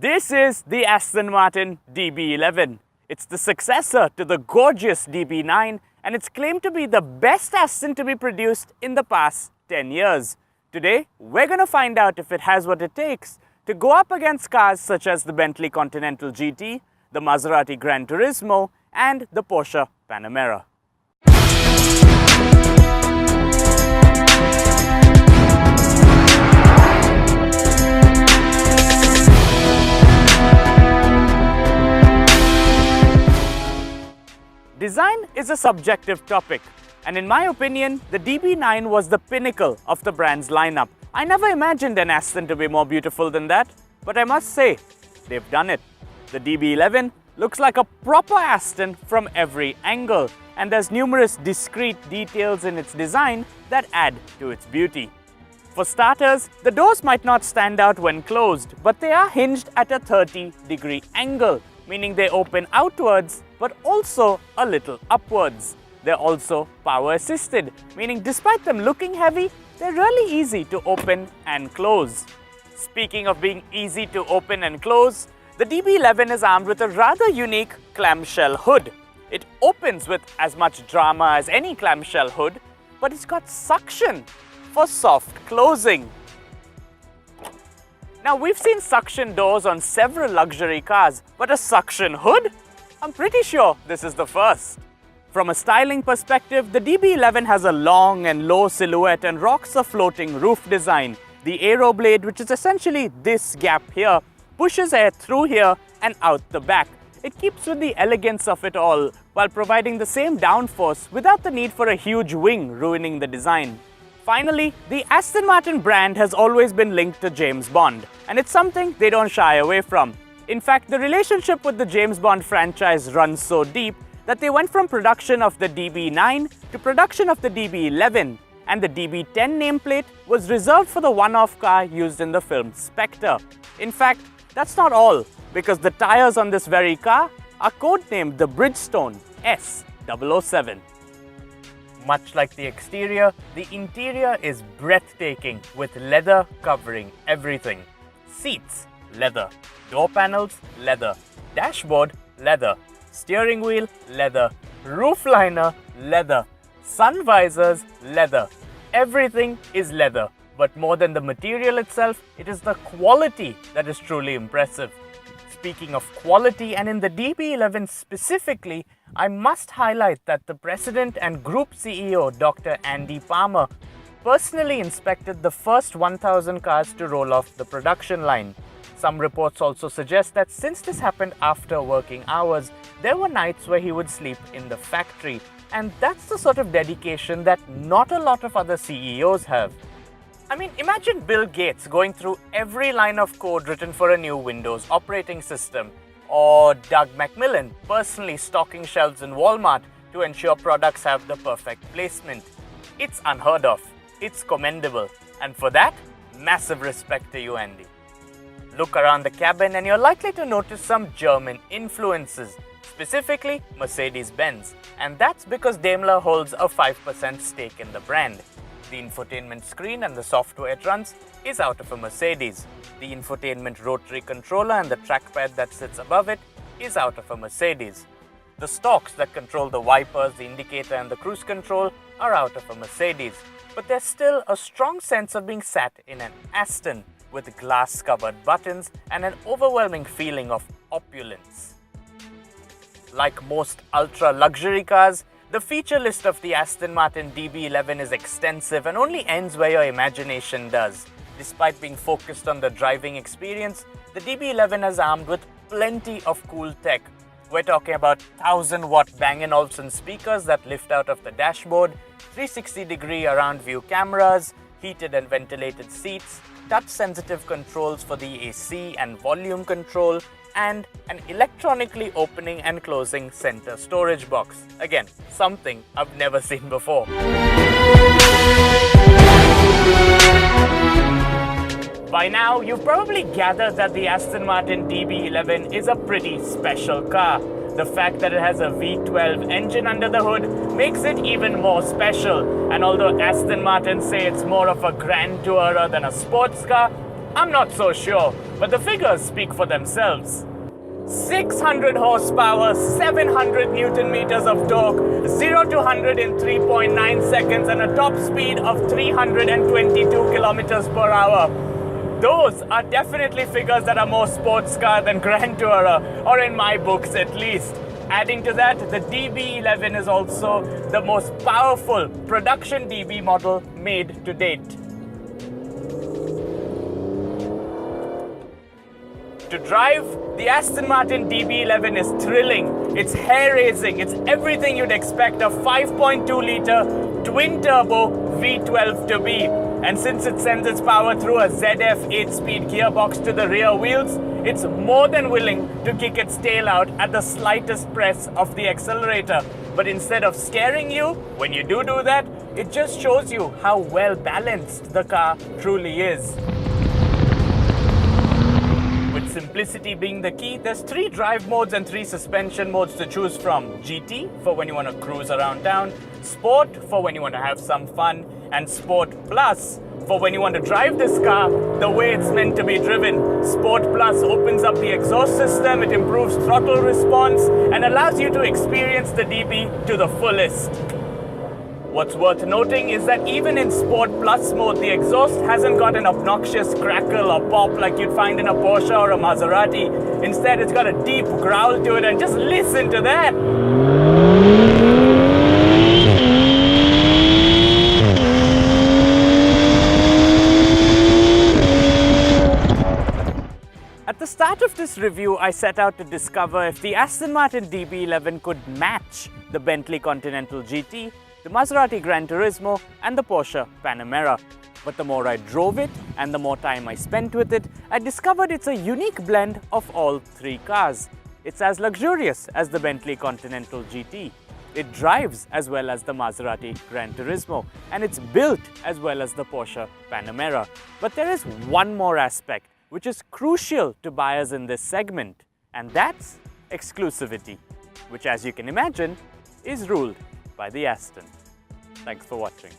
This is the Aston Martin DB11. It's the successor to the gorgeous DB9 and it's claimed to be the best Aston to be produced in the past 10 years. Today, we're going to find out if it has what it takes to go up against cars such as the Bentley Continental GT, the Maserati GranTurismo and the Porsche Panamera. Design is a subjective topic, and in my opinion, the DB9 was the pinnacle of the brand's lineup. I never imagined an Aston to be more beautiful than that, but I must say, they've done it. The DB11 looks like a proper Aston from every angle, and there's numerous discrete details in its design that add to its beauty. For starters, the doors might not stand out when closed, but they are hinged at a 30-degree angle, meaning they open outwards but also a little upwards. They're also power assisted, meaning despite them looking heavy, they're really easy to open and close. Speaking of being easy to open and close, the DB11 is armed with a rather unique clamshell hood. It opens with as much drama as any clamshell hood, but it's got suction for soft closing. Now, we've seen suction doors on several luxury cars, but a suction hood? I'm pretty sure this is the first. From a styling perspective, the DB11 has a long and low silhouette and rocks a floating roof design. The aero blade, which is essentially this gap here, pushes air through here and out the back. It keeps with the elegance of it all, while providing the same downforce without the need for a huge wing ruining the design. Finally, the Aston Martin brand has always been linked to James Bond, and it's something they don't shy away from. In fact, the relationship with the James Bond franchise runs so deep that they went from production of the DB9 to production of the DB11, and the DB10 nameplate was reserved for the one-off car used in the film Spectre. In fact, that's not all, because the tires on this very car are codenamed the Bridgestone S007. Much like the exterior, the interior is breathtaking with leather covering everything. Seats, leather. Door panels, leather. Dashboard, leather. Steering wheel, leather. Roof liner, leather. Sun visors, leather. Everything is leather. But more than the material itself, it is the quality that is truly impressive. Speaking of quality, and in the DB11 specifically, I must highlight that the President and Group CEO, Dr. Andy Palmer, personally inspected the first 1,000 cars to roll off the production line. Some reports also suggest that since this happened after working hours, there were nights where he would sleep in the factory. And that's the sort of dedication that not a lot of other CEOs have. I mean, imagine Bill Gates going through every line of code written for a new Windows operating system, or Doug McMillan personally stocking shelves in Walmart to ensure products have the perfect placement. It's unheard of, it's commendable, and for that, massive respect to you, Andy. Look around the cabin and you're likely to notice some German influences, specifically Mercedes-Benz, and that's because Daimler holds a 5% stake in the brand. The infotainment screen and the software it runs is out of a Mercedes. The infotainment rotary controller and the trackpad that sits above it is out of a Mercedes. The stalks that control the wipers, the indicator and the cruise control are out of a Mercedes. But there's still a strong sense of being sat in an Aston with glass-covered buttons and an overwhelming feeling of opulence. Like most ultra-luxury cars, the feature list of the Aston Martin DB11 is extensive and only ends where your imagination does. Despite being focused on the driving experience, the DB11 is armed with plenty of cool tech. We're talking about 1000-watt Bang & Olufsen speakers that lift out of the dashboard, 360-degree around-view cameras, heated and ventilated seats, touch-sensitive controls for the AC and volume control, and an electronically opening and closing center storage box. Again, something I've never seen before. By now, you've probably gathered that the Aston Martin DB11 is a pretty special car. The fact that it has a V12 engine under the hood makes it even more special. And although Aston Martin say it's more of a grand tourer than a sports car, I'm not so sure, but the figures speak for themselves. 600 horsepower, 700 Newton meters of torque, 0 to 100 in 3.9 seconds, and a top speed of 322 kilometers per hour. Those are definitely figures that are more sports car than Grand Tourer, or in my books at least. Adding to that, the DB11 is also the most powerful production DB model made to date. To drive, the Aston Martin DB11 is thrilling, it's hair-raising, it's everything you'd expect a 5.2-litre twin-turbo V12 to be. And since it sends its power through a ZF 8-speed gearbox to the rear wheels, it's more than willing to kick its tail out at the slightest press of the accelerator. But instead of scaring you, when you do that, it just shows you how well balanced the car truly is. With simplicity being the key, there's 3 drive modes and 3 suspension modes to choose from. GT for when you want to cruise around town, Sport for when you want to have some fun, and Sport Plus for when you want to drive this car the way it's meant to be driven. Sport Plus opens up the exhaust system, it improves throttle response, and allows you to experience the DB to the fullest. What's worth noting is that even in Sport Plus mode, the exhaust hasn't got an obnoxious crackle or pop like you'd find in a Porsche or a Maserati. Instead, it's got a deep growl to it, and just listen to that! At the start of this review, I set out to discover if the Aston Martin DB11 could match the Bentley Continental GT, the Maserati GranTurismo, and the Porsche Panamera. But the more I drove it and the more time I spent with it, I discovered it's a unique blend of all 3 cars. It's as luxurious as the Bentley Continental GT. It drives as well as the Maserati GranTurismo, and it's built as well as the Porsche Panamera. But there is one more aspect which is crucial to buyers in this segment, and that's exclusivity, which, as you can imagine, is ruled by the Aston. Thanks for watching.